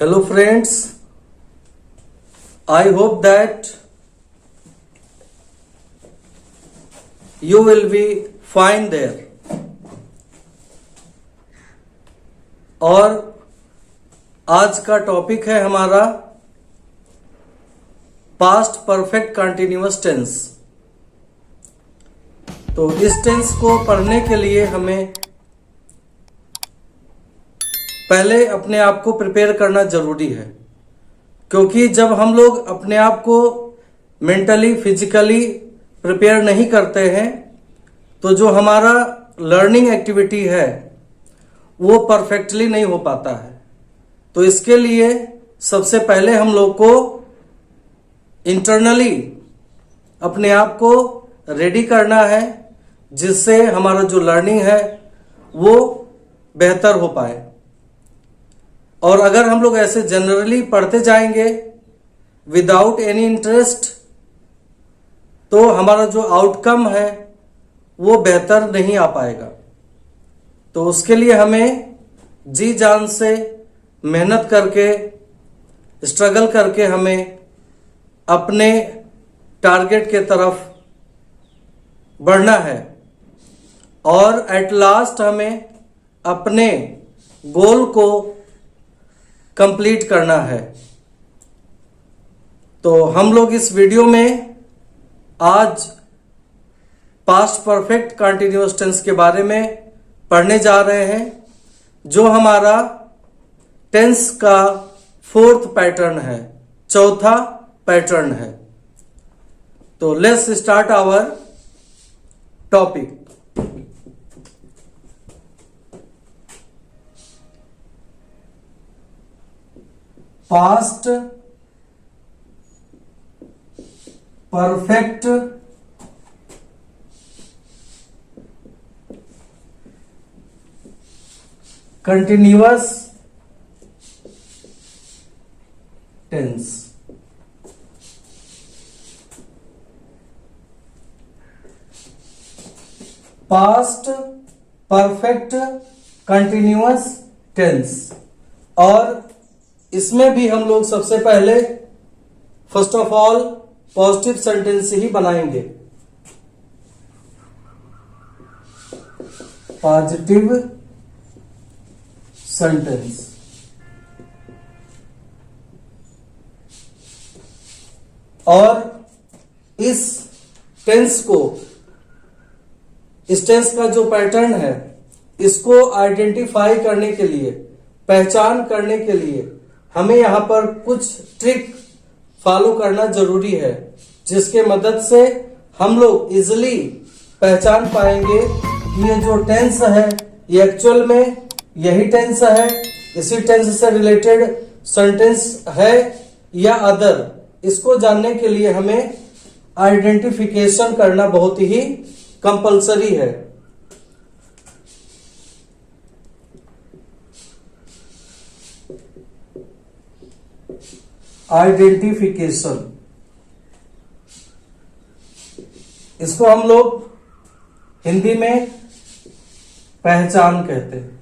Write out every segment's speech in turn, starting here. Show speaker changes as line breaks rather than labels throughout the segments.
Hello friends, I hope that you will be fine there. और आज का topic है हमारा पास्ट परफेक्ट कंटिन्यूअस टेंस। तो इस टेंस को पढ़ने के लिए हमें पहले अपने आप को प्रिपेयर करना जरूरी है, क्योंकि जब हम लोग अपने आप को मेंटली फिजिकली प्रिपेयर नहीं करते हैं तो जो हमारा लर्निंग एक्टिविटी है वो परफेक्टली नहीं हो पाता है। तो इसके लिए सबसे पहले हम लोग को इंटरनली अपने आप को रेडी करना है, जिससे हमारा जो लर्निंग है वो बेहतर हो पाए। और अगर हम लोग ऐसे जनरली पढ़ते जाएंगे विदाउट एनी इंटरेस्ट तो हमारा जो आउटकम है वो बेहतर नहीं आ पाएगा। तो उसके लिए हमें जी जान से मेहनत करके स्ट्रगल करके हमें अपने टारगेट के तरफ बढ़ना है और एट लास्ट हमें अपने गोल को कंप्लीट करना है। तो हम लोग इस वीडियो में आज पास्ट परफेक्ट कंटिन्यूअस टेंस के बारे में पढ़ने जा रहे हैं, जो हमारा टेंस का फोर्थ पैटर्न है, चौथा पैटर्न है। तो let's start our topic. Past perfect continuous tense. Past perfect continuous tense. और इसमें भी हम लोग सबसे पहले first of all positive sentence ही बनाएंगे। Positive sentence. और इस टेंस का जो पैटर्न है इसको आइडेंटिफाई करने के लिए, पहचान करने के लिए हमें यहां पर कुछ ट्रिक फॉलो करना जरूरी है, जिसके मदद से हम लोग इजिली पहचान पाएंगे कि ये जो टेंस है ये एक्चुअल में यही टेंस है, इसी टेंस से रिलेटेड सेंटेंस है या अदर। इसको जानने के लिए हमें आइडेंटिफिकेशन करना बहुत ही कंपलसरी है। आइडेंटिफिकेशन, इसको हम लोग हिंदी में पहचान कहते हैं,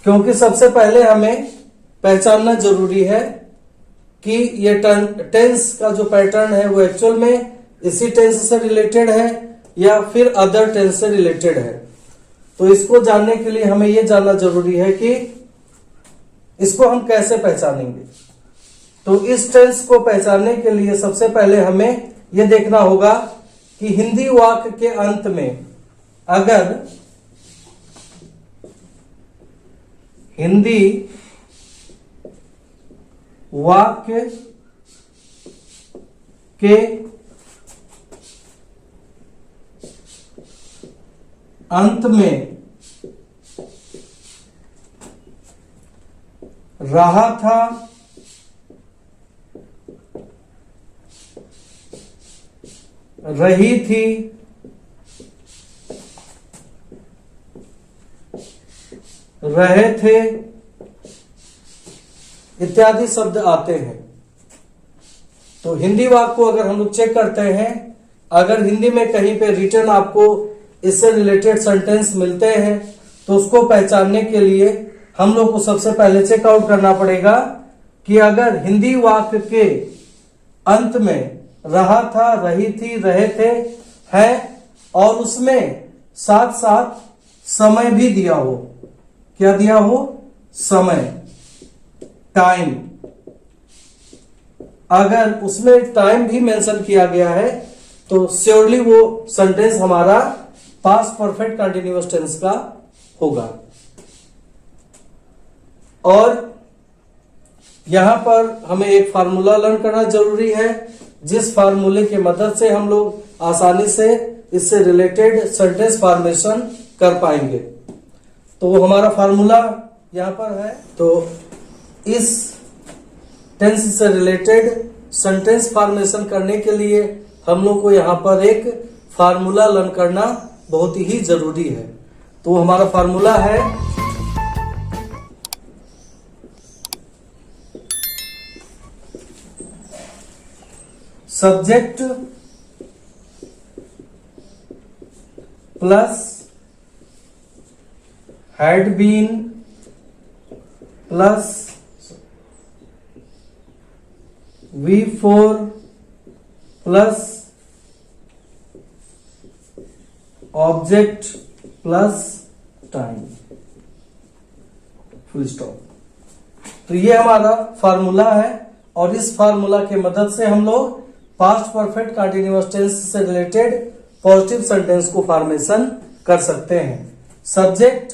क्योंकि सबसे पहले हमें पहचानना जरूरी है कि ये टेंस का जो पैटर्न है वो एक्चुअल में इसी टेंस से रिलेटेड है या फिर अदर टेंस से रिलेटेड है। तो इसको जानने के लिए हमें ये जानना जरूरी है कि इसको हम कैसे पहचानेंगे। तो इस टेंस को पहचानने के लिए सबसे पहले हमें यह देखना होगा कि हिंदी वाक्य के अंत में अगर हिंदी वाक्य के अंत में रहा था, रही थी, रहे थे इत्यादि शब्द आते हैं। तो हिंदी वाक्य को अगर हम लोग चेक करते हैं, अगर हिंदी में कहीं पे रिटर्न आपको इससे रिलेटेड सेंटेंस मिलते हैं तो उसको पहचानने के लिए हम लोग को सबसे पहले चेकआउट करना पड़ेगा कि अगर हिंदी वाक्य के अंत में रहा था, रही थी, रहे थे, है और उसमें साथ साथ समय भी दिया हो। क्या दिया हो? समय, टाइम। अगर उसमें टाइम भी मेंशन किया गया है तो श्योरली वो सेंटेंस हमारा पास्ट परफेक्ट कंटिन्यूअस टेंस का होगा। और यहां पर हमें एक फार्मूला लर्न करना जरूरी है, जिस फार्मूले की मदद से हम लोग आसानी से इससे रिलेटेड सेंटेंस फॉर्मेशन कर पाएंगे। तो वो हमारा फार्मूला यहां पर है। तो इस टेंस से रिलेटेड सेंटेंस फॉर्मेशन करने के लिए हम लोग को यहां पर एक फार्मूला लर्न करना बहुत ही जरूरी है। तो हमारा फार्मूला है subject plus had been plus V4 plus object plus time, full stop. तो ये हमारा फार्मूला है और इस फार्मूला की मदद से हम लोग पास्ट परफेक्ट कंटिन्यूअस टेंस से रिलेटेड पॉजिटिव सेंटेंस को फॉर्मेशन कर सकते हैं। Subject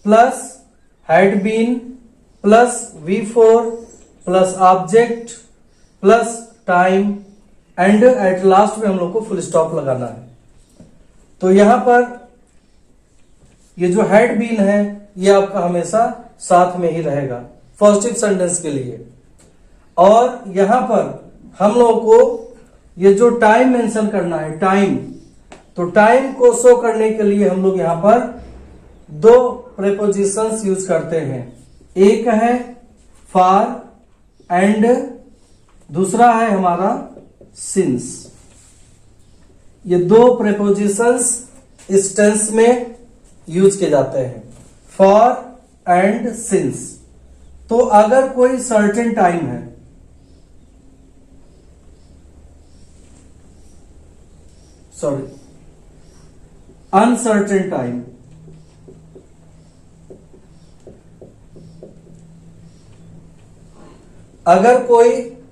plus had been plus V4 plus object plus time and at last में हम लोग को फुल स्टॉप लगाना है। तो यहां पर ये जो हैड बीन है ये आपका हमेशा साथ में ही रहेगा पॉजिटिव सेंटेंस के लिए। और यहां पर हम लोगों को ये जो टाइम मेंशन करना है, टाइम, तो टाइम को शो करने के लिए हम लोग यहां पर दो प्रेपोजिशंस यूज करते हैं। एक है फॉर एंड दूसरा है हमारा सिंस। ये दो प्रेपोजिशंस इस टेंस में यूज किए जाते हैं, फॉर एंड सिंस। तो अगर कोई सर्टेन टाइम है, सॉरी अनसर्टेन टाइम, अगर कोई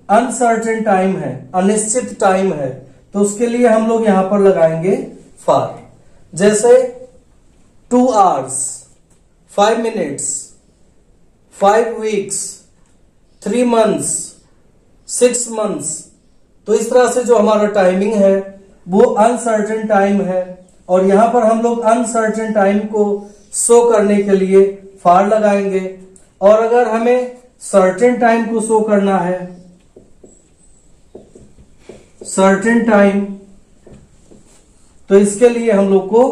अनसर्टेन टाइम है, अनिश्चित टाइम है, तो उसके लिए हम लोग यहां पर लगाएंगे फॉर। जैसे 2 hours, 5 minutes, 5 weeks, 3 months, 6 months। तो इस तरह से जो हमारा टाइमिंग है वो अनसर्टेन टाइम है और यहां पर हम लोग अनसर्टेन टाइम को शो करने के लिए फॉर लगाएंगे। और अगर हमें सर्टेन टाइम को शो करना है, सर्टेन टाइम, तो इसके लिए हम लोग को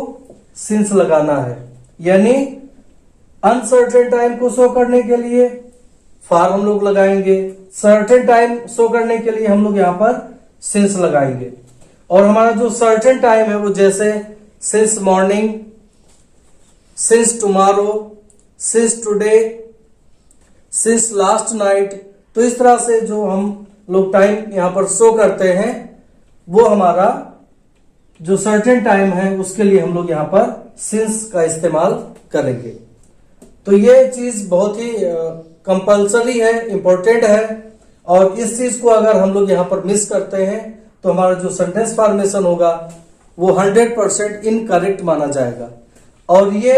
सिंस लगाना है। यानी अनसर्टेन टाइम को शो करने के लिए फॉर हम लोग लगाएंगे, सर्टेन टाइम शो करने के लिए हम लोग यहां पर सिंस लगाएंगे। और हमारा जो सर्टेन टाइम है वो जैसे since morning, since tomorrow, since today, since last night. तो इस तरह से जो हम लोग टाइम यहां पर शो करते हैं वो हमारा जो सर्टेन टाइम है उसके लिए हम लोग यहां पर सिंस का इस्तेमाल करेंगे। तो ये चीज बहुत ही कंपल्सरी है, इंपॉर्टेंट है। और इस चीज को अगर हम लोग यहां पर मिस करते हैं तो हमारा जो सेंटेंस फॉर्मेशन होगा वो 100% इनकरेक्ट माना जाएगा। और ये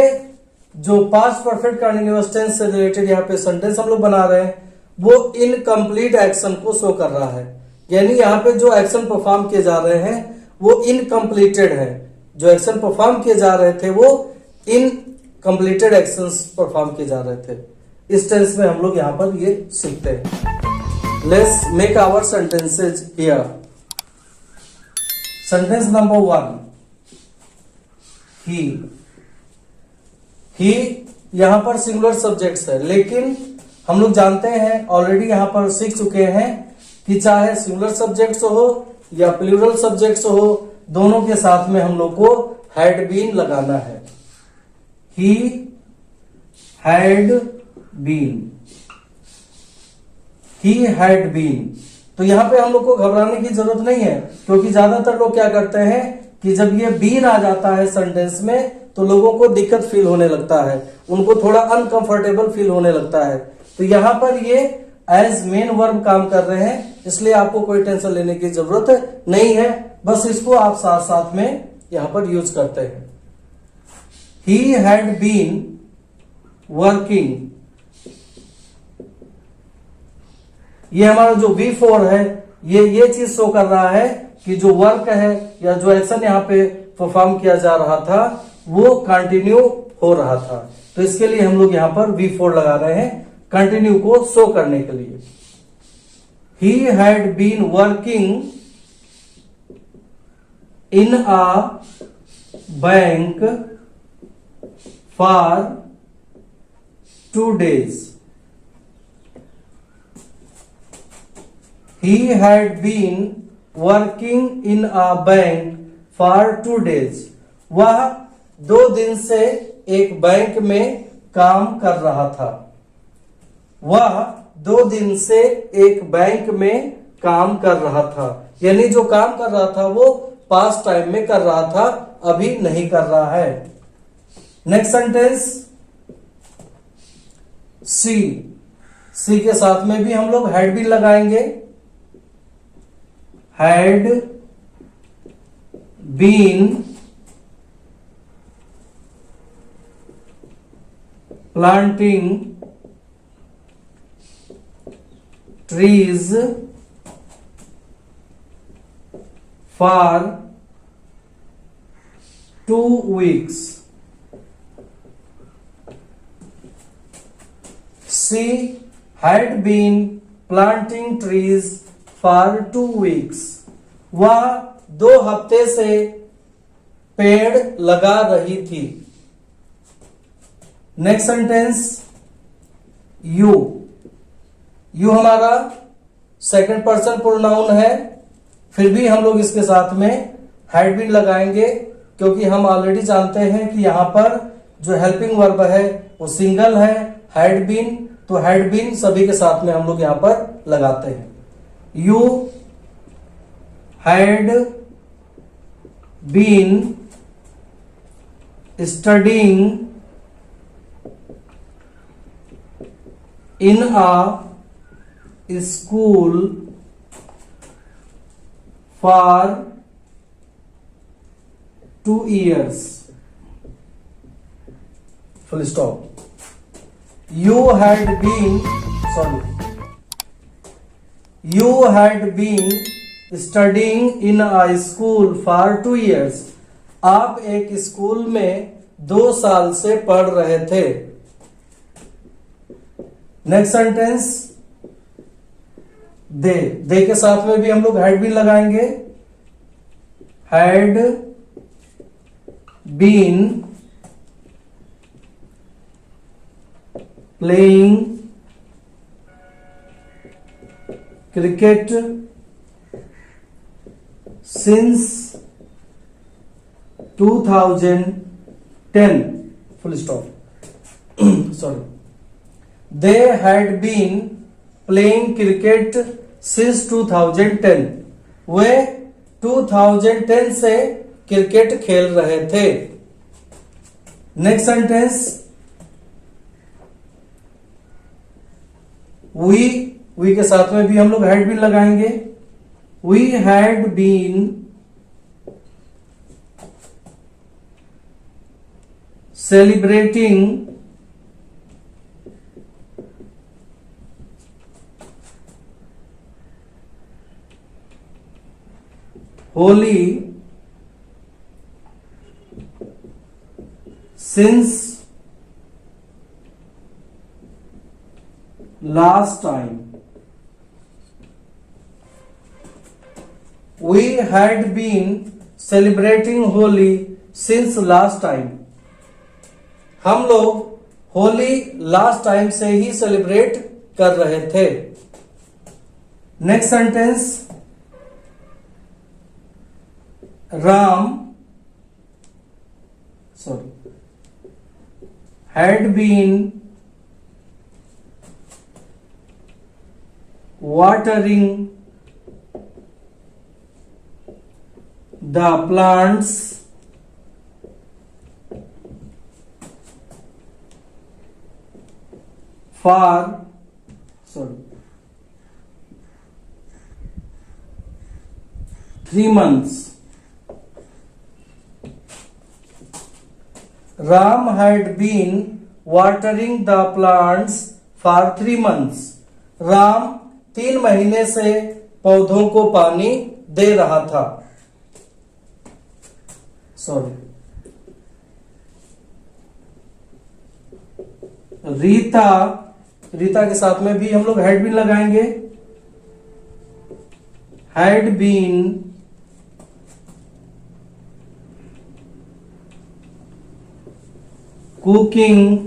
जो पास्ट परफेक्ट कंटिन्यूअस टेंस से रिलेटेड यहाँ पे सेंटेंस हम लोग बना रहे हैं वो इनकम्प्लीट एक्शन को शो कर रहा है। यानी यहाँ पे जो एक्शन परफॉर्म किए जा रहे हैं वो इनकम्प्लीटेड है। जो एक्शन परफॉर्म किए जा रहे थे वो इनकम्प्लीटेड एक्शंस परफॉर्म किए जा रहे थे। इस टेंस में हम लोग यहाँ पर ये सीखते हैं। Let's make our sentences here. Sentence number 1, he यहां पर सिंगुलर सब्जेक्ट्स है, लेकिन हम लोग जानते हैं, ऑलरेडी यहां पर सीख चुके हैं कि चाहे सिंगुलर सब्जेक्ट्स हो या प्लूरल सब्जेक्ट्स हो, दोनों के साथ में हम लोग को हैड बीन लगाना है। He had been, he had been. तो यहां पे हम लोग को घबराने की जरूरत नहीं है, क्योंकि ज्यादातर लोग क्या करते हैं कि जब ये बीन आ जाता है सेंटेंस में तो लोगों को दिक्कत फील होने लगता है, उनको थोड़ा अनकंफर्टेबल फील होने लगता है। तो यहां पर ये एज मेन वर्ब काम कर रहे हैं, इसलिए आपको कोई टेंशन लेने की जरूरत नहीं है। बस इसको आप साथ साथ में यहां पर यूज करते हैं। ही हैड बीन वर्किंग, ये हमारा जो V4 है ये चीज शो कर रहा है कि जो वर्क है या जो एक्शन यहाँ पे परफॉर्म किया जा रहा था वो कंटिन्यू हो रहा था। तो इसके लिए हम लोग यहां पर V4 लगा रहे हैं, कंटिन्यू को शो करने के लिए। He had been working in a bank for 2 days. He had been working in a bank for 2 days. वह 2 दिन से एक बैंक में काम कर रहा था। वह 2 दिन से एक बैंक में काम कर रहा था, यानी जो काम कर रहा था वो पास्ट टाइम में कर रहा था, अभी नहीं कर रहा है। नेक्स्ट सेंटेंस सी, सी के साथ में भी हम लोग हैड बीन लगाएंगे। Had been planting trees for 2 weeks. She had been planting trees for 2 weeks. वह 2 हफ्ते से पेड़ लगा रही थी। नेक्स्ट सेंटेंस यू, यू हमारा सेकंड पर्सन प्रोनाउन है, फिर भी हम लोग इसके साथ में हैड बीन लगाएंगे, क्योंकि हम ऑलरेडी जानते हैं कि यहां पर जो हेल्पिंग वर्ब है वो सिंगल है, हैड बीन। तो हैड बीन सभी के साथ में हम लोग यहां पर लगाते हैं। You had been studying in a school for 2 years. Full stop. You had been studying in a school for 2 years. आप एक स्कूल में 2 साल से पढ़ रहे थे। नेक्स्ट सेंटेंस दे के साथ में भी हम लोग हैड बीन लगाएंगे। Had been playing cricket since 2010. Full stop. Sorry. They had been playing cricket since 2010. वे 2010 से क्रिकेट खेल रहे थे। नेक्स्ट सेंटेंस वी के साथ में भी हम लोग हैड बीन लगाएंगे। We had been celebrating Holi since last time. We had been celebrating Holi since last time. हम लोग होली लास्ट टाइम से ही सेलिब्रेट कर रहे थे। Next sentence had been watering the plants for 3 months. Ram had been watering the plants for 3 months. Ram 3 महीने से पौधों को पानी दे रहा था. रीता के साथ में भी हम लोग हैड बीन लगाएंगे. Had been cooking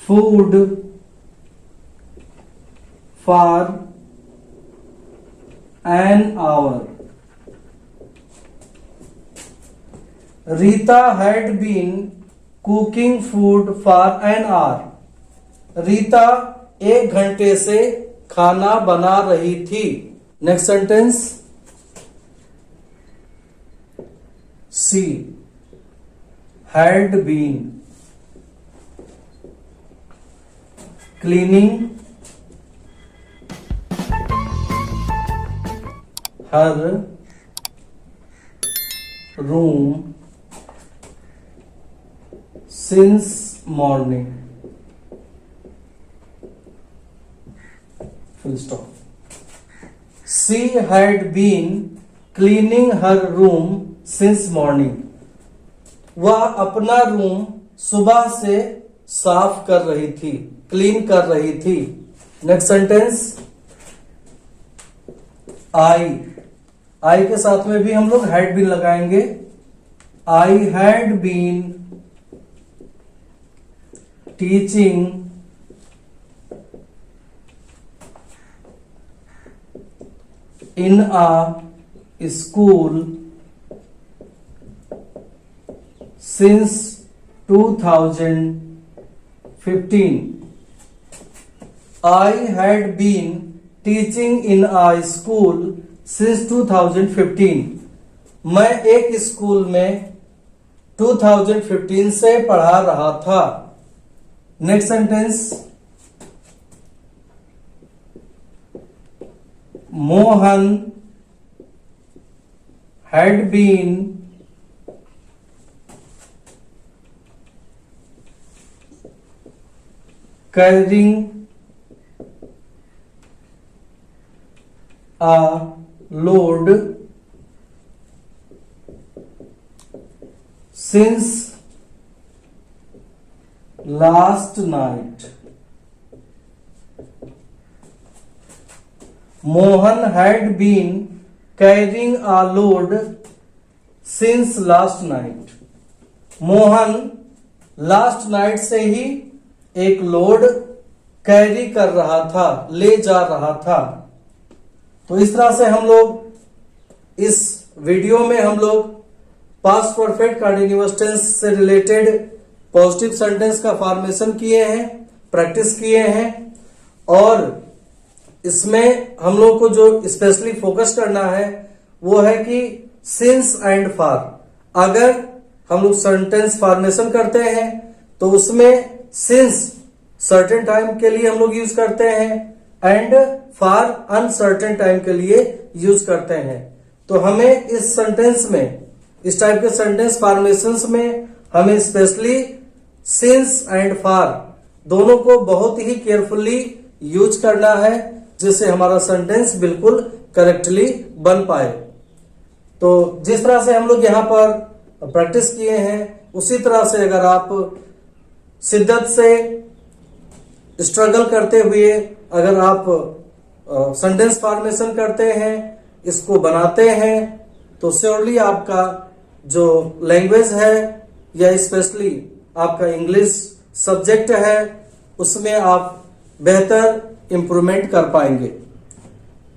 food for an hour. Rita had been cooking food for an hour. Rita 1 घंटे से खाना बना रही थी. Next sentence. She had been cleaning her room since morning. Full stop. She had been cleaning her room since morning. वह अपना room सुबह से साफ कर रही थी, क्लीन कर रही थी. Next sentence. आई के साथ में भी हम लोग हैड बीन लगाएंगे. I had been teaching in a school since 2015. I had been teaching in a school since 2015. मैं एक स्कूल में 2015 से पढ़ा रहा था. Next sentence. Mohan had been carrying a load since last night. Mohan had been carrying a load since last night. Mohan last night से ही एक load carry कर रहा था, ले जा रहा था. तो इस तरह से हम लोग इस वीडियो में हम लोग पास्ट परफेक्ट कंटीन्यूअस टेंस से रिलेटेड पॉजिटिव सेंटेंस का फॉर्मेशन किए हैं, प्रैक्टिस किए हैं. और इसमें हम लोग को जो स्पेशली फोकस करना है वो है कि सिंस एंड फॉर. अगर हम लोग सेंटेंस फॉर्मेशन करते हैं तो उसमें सिंस सर्टेन टाइम के लिए हम लोग यूज करते हैं एंड फॉर अनसर्टेन टाइम के लिए यूज करते हैं. तो हमें इस सेंटेंस में, इस टाइप के सेंटेंस फॉर्मेशंस में हमें स्पेशली सिंस एंड फॉर दोनों को बहुत ही केयरफुली यूज करना है जिससे हमारा सेंटेंस बिल्कुल करेक्टली बन पाए. तो जिस तरह से हम लोग यहाँ पर प्रैक्टिस किए हैं उसी तरह से अगर आप शिद्दत से स्ट्रगल करते हुए अगर आप सेंटेंस फॉर्मेशन करते हैं, इसको बनाते हैं, तो श्योरली आपका जो लैंग्वेज है या स्पेशली आपका इंग्लिश सब्जेक्ट है उसमें आप बेहतर इंप्रूवमेंट कर पाएंगे.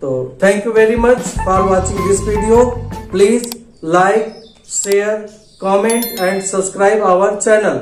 तो thank you very much for watching this video. Please like, share, comment and subscribe our channel.